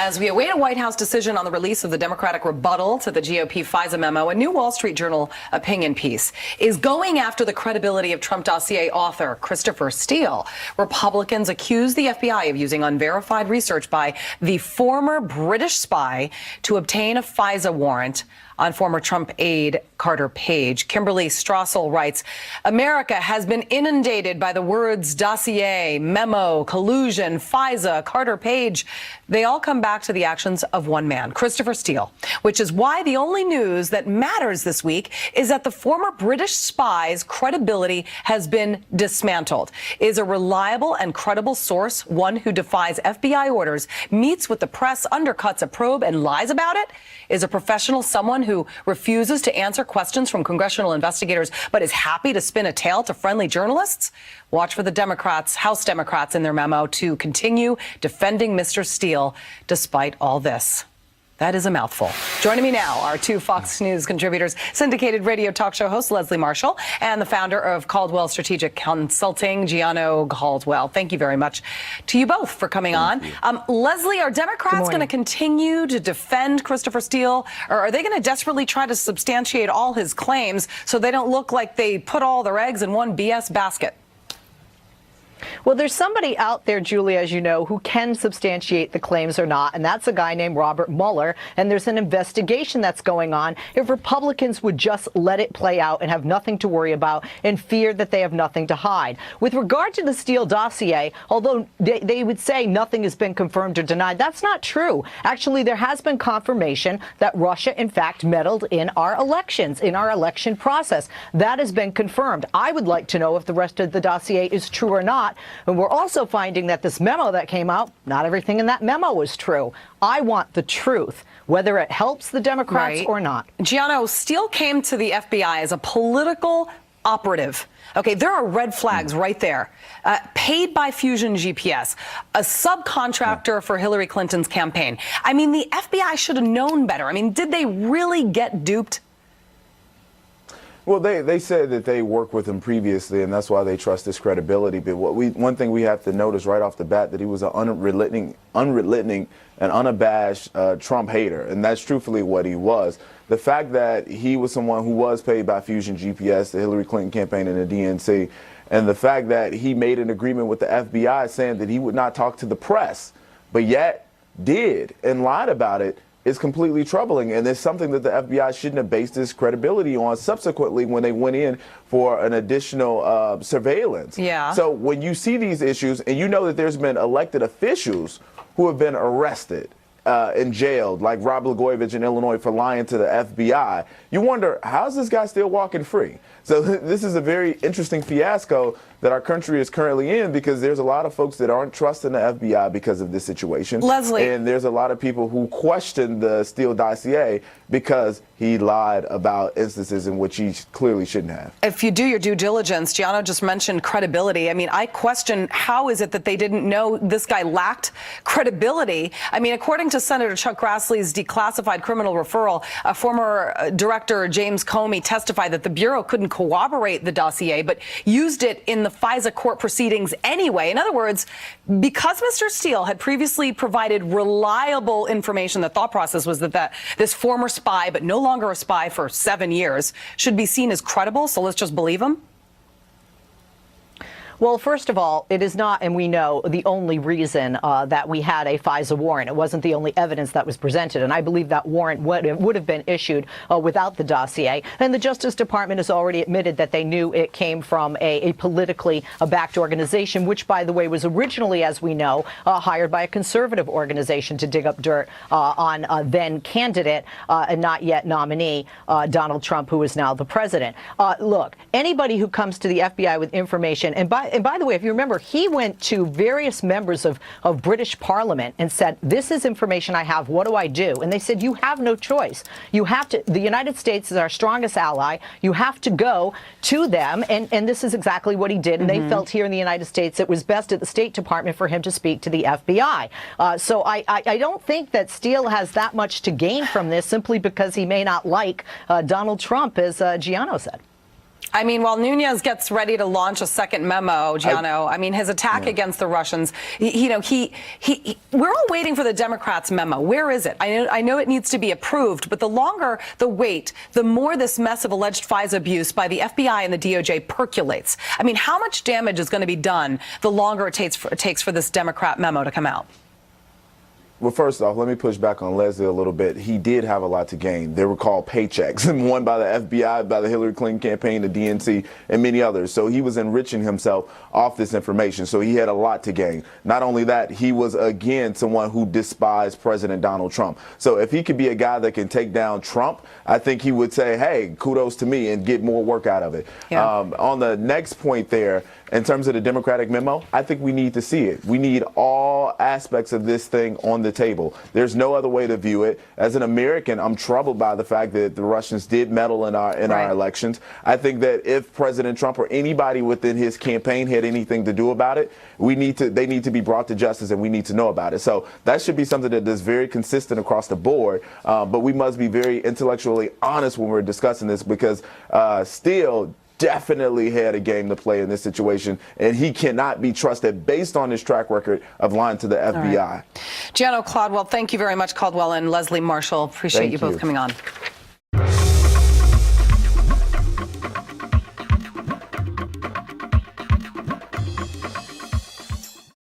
As we await a White House decision on the release of the Democratic rebuttal to the GOP FISA memo, a new Wall Street Journal opinion piece is going after the credibility of Trump dossier author Christopher Steele. Republicans accuse the FBI of using unverified research by the former British spy to obtain a FISA warrant on former Trump aide Carter Page. Kimberly Strassel writes, America has been inundated by the words dossier, memo, collusion, FISA, Carter Page. They all come back to the actions of one man, Christopher Steele, which is why the only news that matters this week is that the former British spy's credibility has been dismantled. Is a reliable and credible source one who defies FBI orders, meets with the press, undercuts a probe, and lies about it? Is a professional someone who refuses to answer questions from congressional investigators but is happy to spin a tale to friendly journalists? Watch for the Democrats, House Democrats in their memo to continue defending Mr. Steele despite all this. That is a mouthful. Joining me now are two Fox News contributors, syndicated radio talk show host Leslie Marshall and the founder of Caldwell Strategic Consulting, Gianno Caldwell. Thank you very much to you both for coming on. Leslie, are Democrats going to continue to defend Christopher Steele, or are they going to desperately try to substantiate all his claims so they don't look like they put all their eggs in one BS basket? Well, there's somebody out there, Julie, as you know, who can substantiate the claims or not, and that's a guy named Robert Mueller, and there's an investigation that's going on. If Republicans would just let it play out and have nothing to worry about and fear that they have nothing to hide. With regard to the Steele dossier, although they would say nothing has been confirmed or denied, that's not true. Actually, there has been confirmation that Russia, in fact, meddled in our elections, in our election process. That has been confirmed. I would like to know if the rest of the dossier is true or not. And we're also finding that this memo that came out, not everything in that memo was true. I want the truth, whether it helps the Democrats or not. Gianno, Steele came to the FBI as a political operative. Okay, there are red flags right there. Paid by Fusion GPS, a subcontractor for Hillary Clinton's campaign. I mean, the FBI should have known better. I mean, did they really get duped? Well, they said that they worked with him previously, and that's why they trust his credibility. But one thing we have to notice right off the bat, that he was an unrelenting and unabashed Trump hater, and that's truthfully what he was. The fact that he was someone who was paid by Fusion GPS, the Hillary Clinton campaign, and the DNC, and the fact that he made an agreement with the FBI saying that he would not talk to the press, but yet did and lied about it, is completely troubling, and it's something that the FBI shouldn't have based its credibility on subsequently when they went in for an additional surveillance. Yeah. So when you see these issues, and you know that there's been elected officials who have been arrested and jailed, like Rob Blagojevich in Illinois for lying to the FBI, you wonder, how's this guy still walking free? So this is a very interesting fiasco that our country is currently in, because there's a lot of folks that aren't trusting the FBI because of this situation. Leslie. And there's a lot of people who question the Steele dossier because he lied about instances in which he clearly shouldn't have. If you do your due diligence, Gianno just mentioned credibility. I mean, I question, how is it that they didn't know this guy lacked credibility? I mean, according to Senator Chuck Grassley's declassified criminal referral, former Director James Comey testified that the Bureau couldn't corroborate the dossier, but used it in the FISA court proceedings anyway. In other words, because Mr. Steele had previously provided reliable information, the thought process was that this former spy, but no longer a spy for 7 years, should be seen as credible, so let's just believe him? Well, first of all, it is not, and we know, the only reason that we had a FISA warrant. It wasn't the only evidence that was presented, and I believe that warrant would have been issued without the dossier. And the Justice Department has already admitted that they knew it came from a politically backed organization, which, by the way, was originally, as we know, hired by a conservative organization to dig up dirt on then candidate and not yet nominee Donald Trump, who is now the president. Look, anybody who comes to the FBI with information, and by the way, if you remember, he went to various members of British Parliament and said, this is information I have, what do I do? And they said, you have no choice. You have to, the United States is our strongest ally. You have to go to them. And this is exactly what he did. And they felt here in the United States it was best at the State Department for him to speak to the FBI. So I don't think that Steele has that much to gain from this simply because he may not like Donald Trump, as Gianno said. I mean, while Nunez gets ready to launch a second memo, Gianno, I mean, his attack against the Russians, we're all waiting for the Democrats' memo. Where is it? I know it needs to be approved, but the longer the wait, the more this mess of alleged FISA abuse by the FBI and the DOJ percolates. I mean, how much damage is going to be done the longer it takes for this Democrat memo to come out? Well, first off, let me push back on Leslie a little bit. He did have a lot to gain. They were called paychecks, one by the FBI, by the Hillary Clinton campaign, the DNC, and many others. So he was enriching himself off this information. So he had a lot to gain. Not only that, he was, again, someone who despised President Donald Trump. So if he could be a guy that can take down Trump, I think he would say, hey, kudos to me, and get more work out of it. Yeah. On the next point there, in terms of the Democratic memo, I think we need to see it. We need all aspects of this thing on the table. There's no other way to view it. As an American, I'm troubled by the fact that the Russians did meddle in our elections. I think that if President Trump or anybody within his campaign had anything to do about it, they need to be brought to justice, and we need to know about it. So that should be something that is very consistent across the board. But we must be very intellectually honest when we're discussing this, because Steele definitely had a game to play in this situation, and he cannot be trusted based on his track record of lying to the FBI. Right. Gianno Caldwell, thank you very much, Caldwell and Leslie Marshall. Appreciate you both coming on.